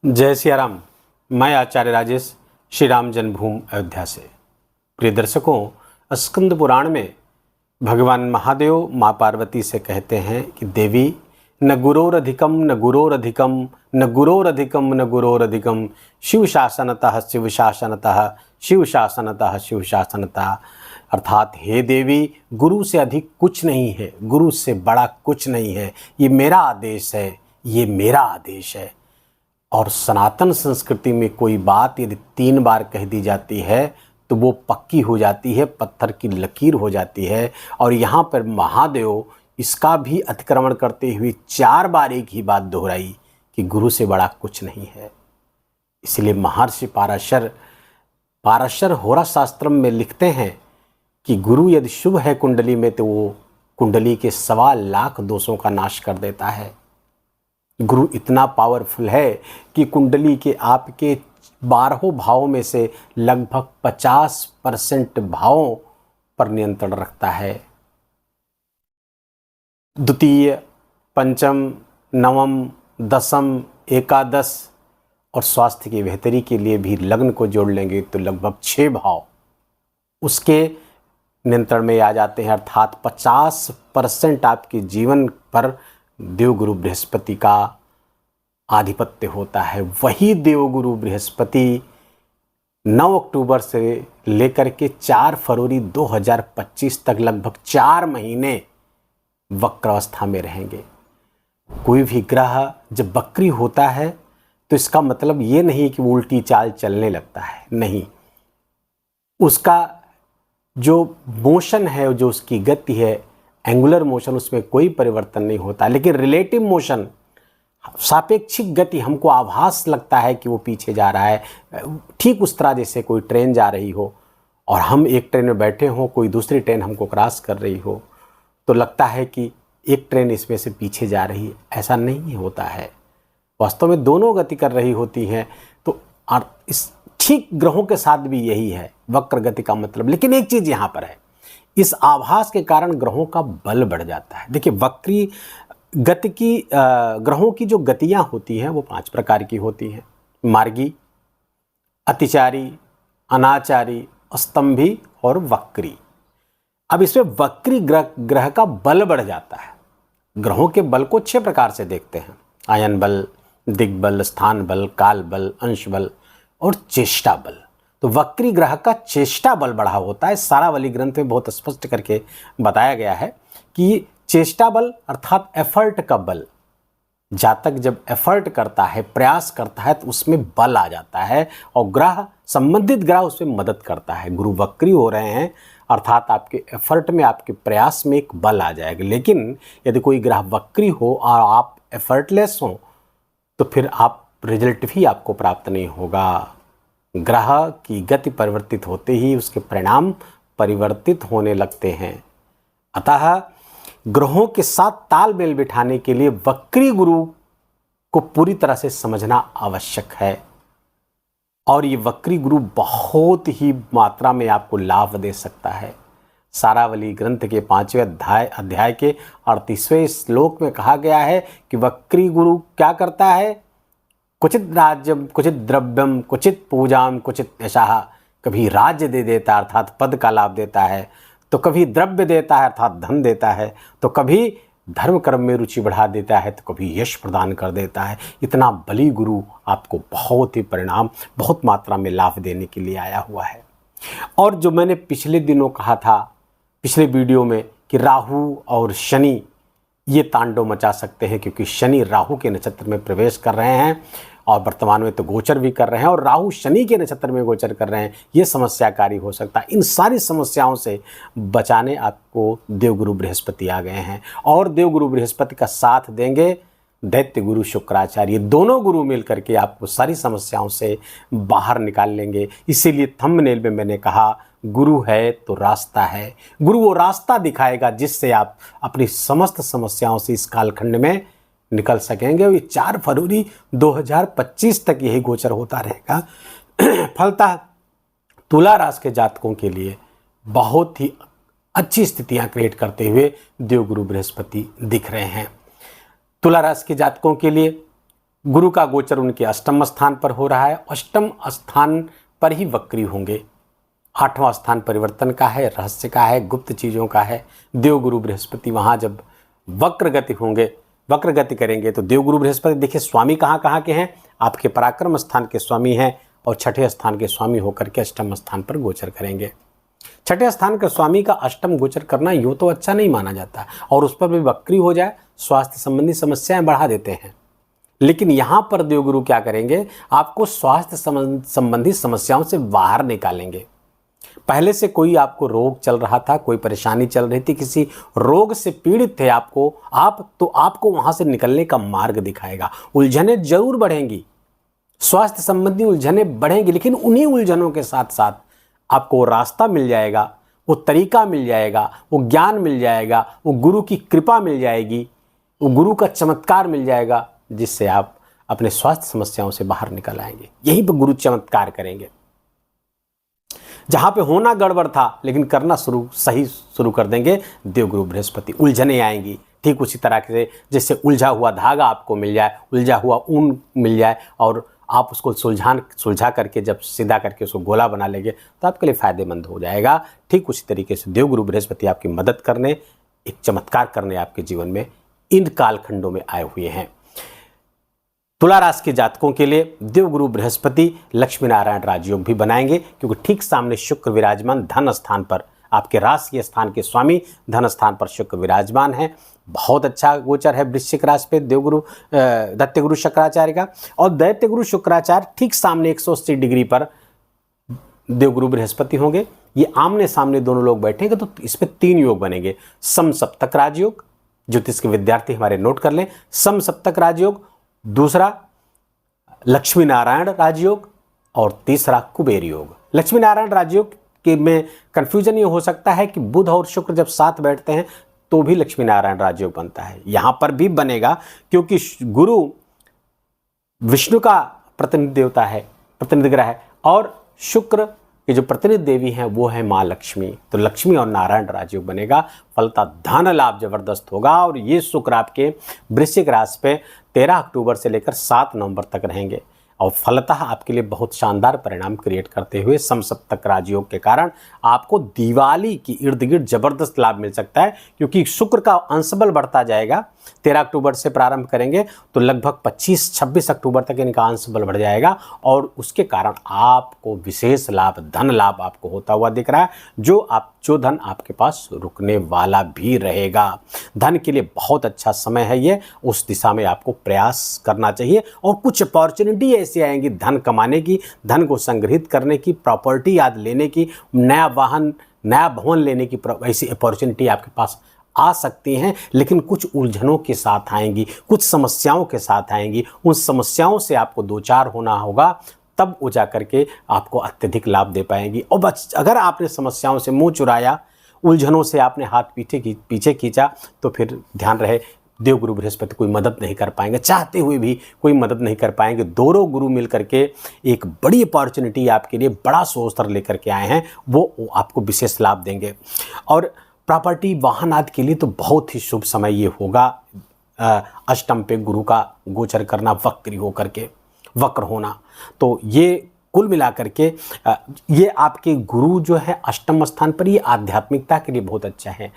जय सिया राम। मैं आचार्य राजेश श्री राम जन्मभूमि अयोध्या से। प्रिय दर्शकों, स्कंद पुराण में भगवान महादेव माँ पार्वती से कहते हैं कि देवी न गुरोरधिकम न गुरोरधिकम न गुरोरधिकम न गुरोरधिकम शिव शासनतः शिव शासनतः शिव शासनतः शिव शासनतः। अर्थात हे देवी, गुरु से अधिक कुछ नहीं है, गुरु से बड़ा कुछ नहीं है। ये मेरा आदेश है, ये मेरा आदेश है। और सनातन संस्कृति में कोई बात यदि 3 बार कह दी जाती है तो वो पक्की हो जाती है, पत्थर की लकीर हो जाती है। और यहाँ पर महादेव इसका भी अतिक्रमण करते हुए 4 बार एक ही बात दोहराई कि गुरु से बड़ा कुछ नहीं है। इसलिए महर्षि पाराशर होरा शास्त्रम में लिखते हैं कि गुरु यदि शुभ है कुंडली में तो वो कुंडली के 1.25 लाख दोषों का नाश कर देता है। गुरु इतना पावरफुल है कि कुंडली के आपके 12 भावों में से लगभग 50% भावों पर नियंत्रण रखता है। द्वितीय, पंचम, नवम, दसम, एकादश और स्वास्थ्य की बेहतरी के लिए भी लग्न को जोड़ लेंगे तो लगभग 6 भाव उसके नियंत्रण में आ जाते हैं। अर्थात 50% आपके जीवन पर देवगुरु बृहस्पति का आधिपत्य होता है। वही देवगुरु बृहस्पति 9 अक्टूबर से लेकर के 4 फरवरी 2025 तक लगभग 4 महीने वक्र अवस्था में रहेंगे। कोई भी ग्रह जब वक्री होता है तो इसका मतलब ये नहीं कि वो उल्टी चाल चलने लगता है, नहीं। उसका जो मोशन है, जो उसकी गति है, एंगुलर मोशन, उसमें कोई परिवर्तन नहीं होता। लेकिन रिलेटिव मोशन, सापेक्षिक गति, हमको आभास लगता है कि वो पीछे जा रहा है। ठीक उस तरह जैसे कोई ट्रेन जा रही हो और हम एक ट्रेन में बैठे हों, कोई दूसरी ट्रेन हमको क्रॉस कर रही हो तो लगता है कि एक ट्रेन इसमें से पीछे जा रही है। ऐसा नहीं होता है, वास्तव में दोनों गति कर रही होती हैं। तो इस ठीक ग्रहों के साथ भी यही है, वक्र गति का मतलब। लेकिन एक चीज़ यहाँ पर है, इस आभास के कारण ग्रहों का बल बढ़ जाता है। देखिए, वक्री गति की ग्रहों की जो गतियाँ होती हैं वो 5 प्रकार की होती हैं: मार्गी, अतिचारी, अनाचारी, स्तंभी और वक्री। अब इसमें वक्री ग्रह का बल बढ़ जाता है। ग्रहों के बल को 6 प्रकार से देखते हैं: आयन बल, दिग्बल, स्थान बल, काल बल, अंश बल और चेष्टा बल। तो वक्री ग्रह का चेष्टा बल बढ़ा होता है। सारावली ग्रंथ में बहुत स्पष्ट करके बताया गया है कि चेष्टा बल अर्थात एफर्ट का बल, जातक जब एफर्ट करता है, प्रयास करता है तो उसमें बल आ जाता है और ग्रह, संबंधित ग्रह उसमें मदद करता है। गुरु वक्री हो रहे हैं अर्थात आपके एफर्ट में, आपके प्रयास में एक बल आ जाएगा। लेकिन यदि कोई ग्रह वक्री हो और आप एफर्टलेस हो तो फिर आप रिजल्ट भी आपको प्राप्त नहीं होगा। ग्रह की गति परिवर्तित होते ही उसके परिणाम परिवर्तित होने लगते हैं। अतः ग्रहों के साथ तालमेल बिठाने के लिए वक्री गुरु को पूरी तरह से समझना आवश्यक है। और ये वक्री गुरु बहुत ही मात्रा में आपको लाभ दे सकता है। सारावली ग्रंथ के 5वें अध्याय के 38वें श्लोक में कहा गया है कि वक्री गुरु क्या करता है? क्वचित राज्यम, क्वचित द्रव्यम, क्वचित पूजाम, क्वचित यशः। कभी राज्य दे देता है अर्थात पद का लाभ देता है, तो कभी द्रव्य देता है अर्थात धन देता है, तो कभी धर्म कर्म में रुचि बढ़ा देता है, तो कभी यश प्रदान कर देता है। इतना बली गुरु आपको बहुत ही परिणाम, बहुत मात्रा में लाभ देने के लिए आया हुआ है। और जो मैंने पिछले दिनों कहा था, पिछले वीडियो में, कि राहु और शनि ये तांडव मचा सकते हैं, क्योंकि शनि राहु के नक्षत्र में प्रवेश कर रहे हैं और वर्तमान में तो गोचर भी कर रहे हैं, और राहु शनि के नक्षत्र में गोचर कर रहे हैं। ये समस्याकारी हो सकता है। इन सारी समस्याओं से बचाने आपको देवगुरु बृहस्पति आ गए हैं और देवगुरु बृहस्पति का साथ देंगे दैत्य गुरु शुक्राचार्य। दोनों गुरु मिलकर के आपको सारी समस्याओं से बाहर निकाल लेंगे। इसीलिए थंबनेल में मैंने कहा, गुरु है तो रास्ता है। गुरु वो रास्ता दिखाएगा जिससे आप अपनी समस्त समस्याओं से इस कालखंड में निकल सकेंगे। ये 4 फरवरी 2025 तक यही गोचर होता रहेगा। फलतः तुला राशि के जातकों के लिए बहुत ही अच्छी स्थितियां क्रिएट करते हुए देवगुरु बृहस्पति दिख रहे हैं। तुला राशि के जातकों के लिए गुरु का गोचर उनके अष्टम स्थान पर हो रहा है, अष्टम स्थान पर ही वक्री होंगे। 8वां स्थान परिवर्तन का है, रहस्य का है, गुप्त चीज़ों का है। देवगुरु बृहस्पति वहाँ जब वक्र गति होंगे, वक्र गति करेंगे तो देवगुरु बृहस्पति देखिए स्वामी कहाँ कहाँ के हैं, आपके पराक्रम स्थान के स्वामी हैं और छठे स्थान के स्वामी होकर के अष्टम स्थान पर गोचर करेंगे। छठे स्थान के स्वामी का अष्टम गोचर करना यूँ तो अच्छा नहीं माना जाता, और उस पर भी वक्री हो जाए स्वास्थ्य संबंधी समस्याएं बढ़ा देते हैं। लेकिन यहाँ पर देवगुरु क्या करेंगे, आपको स्वास्थ्य संबंधी समस्याओं से बाहर निकालेंगे। पहले से कोई आपको रोग चल रहा था, कोई परेशानी चल रही थी, किसी रोग से पीड़ित थे आपको वहाँ से निकलने का मार्ग दिखाएगा। उलझनें जरूर बढ़ेंगी, स्वास्थ्य संबंधी उलझनें बढ़ेंगी, लेकिन उन्हीं उलझनों के साथ साथ आपको वो रास्ता मिल जाएगा, वो तरीका मिल जाएगा, वो ज्ञान मिल जाएगा, वो गुरु की कृपा मिल जाएगी, वो गुरु का चमत्कार मिल जाएगा, जिससे आप अपने स्वास्थ्य समस्याओं से बाहर निकल आएंगे। यहीं पर गुरु चमत्कार करेंगे। जहां पे होना गड़बड़ था लेकिन करना सही शुरू कर देंगे देवगुरु बृहस्पति। उलझने आएंगी, ठीक उसी तरह से जैसे उलझा हुआ धागा आपको मिल जाए, उलझा हुआ ऊन मिल जाए और आप उसको सुलझा करके जब सीधा करके उसको गोला बना लेंगे तो आपके लिए फ़ायदेमंद हो जाएगा। ठीक उसी तरीके से देवगुरु बृहस्पति आपकी मदद करने, एक चमत्कार करने आपके जीवन में इन कालखंडों में आए हुए हैं। तुला राशि के जातकों के लिए देवगुरु बृहस्पति लक्ष्मी नारायण राजयोग भी बनाएंगे, क्योंकि ठीक सामने शुक्र विराजमान धन स्थान पर, आपके राशि स्थान के स्वामी धन स्थान पर शुक्र विराजमान है। बहुत अच्छा गोचर है वृश्चिक राशि पे देवगुरु दैत्य गुरु शुक्राचार्य का। और दैत्य गुरु शुक्राचार्य ठीक सामने 180 डिग्री पर देवगुरु बृहस्पति होंगे। ये आमने सामने दोनों लोग बैठेंगे तो इस पर 3 योग बनेंगे। सम सप्तक राजयोग, ज्योतिष के विद्यार्थी हमारे नोट कर लें, सम सप्तक राजयोग, दूसरा लक्ष्मी नारायण राजयोग और तीसरा कुबेर योग। लक्ष्मी नारायण राजयोग के में कंफ्यूजन ये हो सकता है कि बुध और शुक्र जब साथ बैठते हैं तो भी लक्ष्मी नारायण राजयोग बनता है। यहां पर भी बनेगा, क्योंकि गुरु विष्णु का प्रतिनिधि देवता है, प्रतिनिधि ग्रह है, और शुक्र के जो प्रतिनिधि देवी हैं वो है माँ लक्ष्मी। तो लक्ष्मी और नारायण राजयोग बनेगा, फलता धन लाभ जबरदस्त होगा। और ये शुक्र आपके वृश्चिक राशि पे 13 अक्टूबर से लेकर 7 नवंबर तक रहेंगे और फलतः आपके लिए बहुत शानदार परिणाम क्रिएट करते हुए समसप्तक राजयोग के कारण आपको दिवाली की इर्द गिर्द जबरदस्त लाभ मिल सकता है, क्योंकि शुक्र का अंशबल बढ़ता जाएगा। 13 अक्टूबर से प्रारंभ करेंगे तो लगभग 25-26 अक्टूबर तक इनका अंशबल बढ़ जाएगा और उसके कारण आपको विशेष लाभ, धन लाभ आपको होता हुआ दिख रहा है, जो धन आपके पास रुकने वाला भी रहेगा। धन के लिए बहुत अच्छा समय है ये, उस दिशा में आपको प्रयास करना चाहिए और कुछ अपॉर्चुनिटी ऐसी आएंगी धन कमाने की, धन को संग्रहित करने की, प्रॉपर्टी याद लेने की, नया वाहन, नया भवन लेने की ऐसी अपॉर्चुनिटी आपके पास आ सकती हैं, लेकिन कुछ उलझनों के साथ आएंगी, कुछ समस्याओं के साथ आएंगी। उन समस्याओं से आपको दो चार होना होगा, तब वो जा करके आपको अत्यधिक लाभ दे पाएंगी। और अगर आपने समस्याओं से मुंह चुराया, उलझनों से आपने हाथ पीछे खींचा, तो फिर ध्यान रहे देवगुरु बृहस्पति कोई मदद नहीं कर पाएंगे, चाहते हुए भी कोई मदद नहीं कर पाएंगे। दोनों गुरु मिल करके एक बड़ी अपॉर्चुनिटी आपके लिए, बड़ा सोच लेकर के आए हैं, वो आपको विशेष लाभ देंगे। और प्रॉपर्टी वाहन आदि के लिए तो बहुत ही शुभ समय ये होगा। अष्टम पे गुरु का गोचर करना, वक्र होना, तो ये कुल मिलाकर के ये आपके गुरु जो है अष्टम स्थान पर, ये आध्यात्मिकता के लिए बहुत अच्छा है,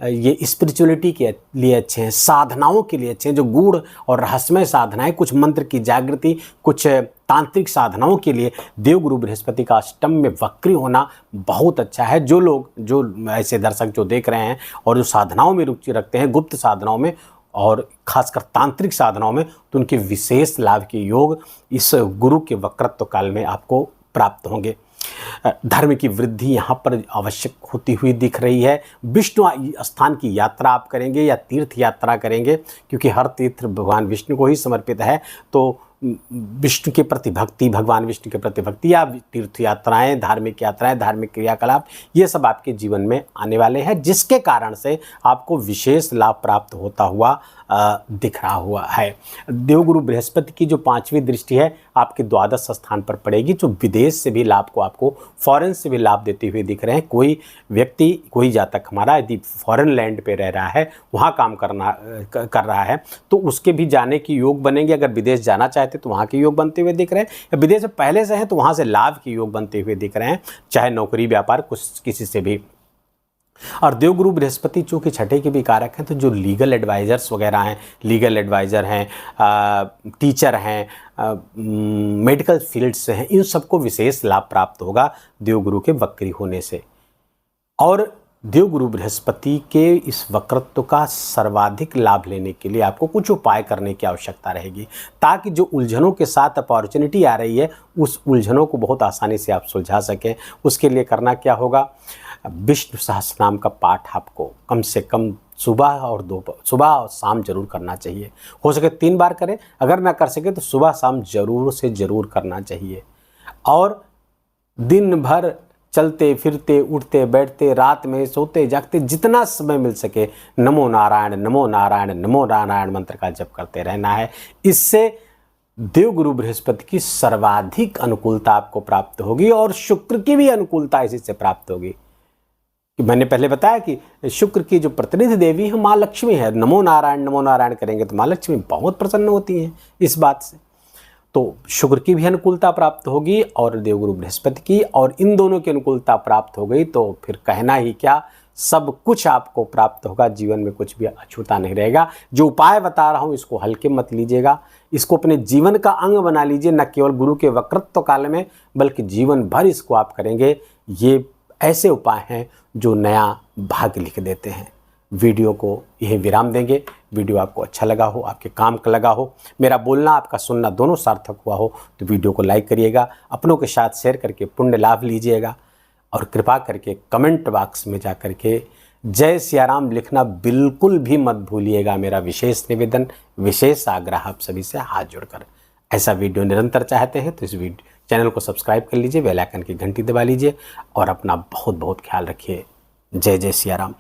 ये स्पिरिचुअलिटी के लिए अच्छे हैं, साधनाओं के लिए अच्छे हैं, जो गूढ़ और रहस्यमय साधनाएं, कुछ मंत्र की जागृति, कुछ तांत्रिक साधनाओं के लिए देवगुरु बृहस्पति का अष्टम में वक्री होना बहुत अच्छा है। जो ऐसे दर्शक जो देख रहे हैं और जो साधनाओं में रुचि रखते हैं, गुप्त साधनाओं में और खासकर तांत्रिक साधनाओं में, तो उनके विशेष लाभ के योग इस गुरु के वक्रत्व काल में आपको प्राप्त होंगे। धर्म की वृद्धि यहाँ पर आवश्यक होती हुई दिख रही है। विष्णु स्थान की यात्रा आप करेंगे या तीर्थ यात्रा करेंगे, क्योंकि हर तीर्थ भगवान विष्णु को ही समर्पित है, तो विष्णु के प्रति भक्ति, भगवान विष्णु के प्रति भक्ति, या तीर्थ यात्राएं, धार्मिक क्रियाकलाप, ये सब आपके जीवन में आने वाले हैं, जिसके कारण से आपको विशेष लाभ प्राप्त होता हुआ दिख रहा हुआ है। देवगुरु बृहस्पति की जो 5वीं दृष्टि है आपके द्वादश स्थान पर पड़ेगी, जो विदेश से भी लाभ को, आपको फॉरेन से भी लाभ देते हुए दिख रहे हैं। कोई व्यक्ति, कोई जातक हमारा यदि फॉरेन लैंड पे रह रहा है, वहाँ काम कर रहा है, तो उसके भी जाने की योग बनेंगे। अगर विदेश जाना चाहते तो वहाँ के योग बनते हुए दिख रहे हैं, या विदेश में पहले से हैं तो वहाँ से लाभ के योग बनते हुए दिख रहे हैं, चाहे नौकरी व्यापार कुछ किसी से भी। और देवगुरु बृहस्पति चूँकि छठे के भी कारक हैं, तो जो लीगल एडवाइज़र्स वगैरह हैं, लीगल एडवाइज़र हैं, टीचर हैं, मेडिकल फील्ड से हैं, इन सबको विशेष लाभ प्राप्त होगा देवगुरु के वक्री होने से। और देवगुरु बृहस्पति के इस वक्रत्व का सर्वाधिक लाभ लेने के लिए आपको कुछ उपाय करने की आवश्यकता रहेगी, ताकि जो उलझनों के साथ अपॉर्चुनिटी आ रही है उस उलझनों को बहुत आसानी से आप सुलझा सकें। उसके लिए करना क्या होगा, विष्णु सहस्रनाम का पाठ आपको कम से कम सुबह और शाम जरूर करना चाहिए। हो सके 3 बार करें, अगर ना कर सके तो सुबह शाम जरूर से जरूर करना चाहिए। और दिन भर चलते फिरते, उठते बैठते, रात में सोते जागते, जितना समय मिल सके नमो नारायण नमो नारायण नमो नारायण मंत्र का जप करते रहना है। इससे देवगुरु बृहस्पति की सर्वाधिक अनुकूलता आपको प्राप्त होगी, और शुक्र की भी अनुकूलता इसी से प्राप्त होगी। कि मैंने पहले बताया कि शुक्र की जो प्रतिनिधि देवी है माँ लक्ष्मी है। नमो नारायण करेंगे तो माँ लक्ष्मी बहुत प्रसन्न होती हैं इस बात से। तो शुक्र की भी अनुकूलता प्राप्त होगी और देवगुरु बृहस्पति की, और इन दोनों की अनुकूलता प्राप्त हो गई तो फिर कहना ही क्या, सब कुछ आपको प्राप्त होगा। जीवन में कुछ भी अछूता नहीं रहेगा। जो उपाय बता रहा हूँ इसको हल्के मत लीजिएगा, इसको अपने जीवन का अंग बना लीजिए, न केवल गुरु के वक्रत्व काल में बल्कि जीवन भर इसको आप करेंगे। ये ऐसे उपाय हैं जो नया भाग्य लिख देते हैं। वीडियो को यहीं विराम देंगे। वीडियो आपको अच्छा लगा हो, आपके काम का लगा हो, मेरा बोलना आपका सुनना दोनों सार्थक हुआ हो तो वीडियो को लाइक करिएगा, अपनों के साथ शेयर करके पुण्य लाभ लीजिएगा, और कृपा करके कमेंट बॉक्स में जा करके जय सियाराम लिखना बिल्कुल भी मत भूलिएगा। मेरा विशेष निवेदन, विशेष आग्रह आप सभी से हाथ जोड़कर। ऐसा वीडियो निरंतर चाहते हैं तो इस चैनल को सब्सक्राइब कर लीजिए, बेल आइकन की घंटी दबा लीजिए, और अपना बहुत बहुत ख्याल रखिए। जय जय सियाराम।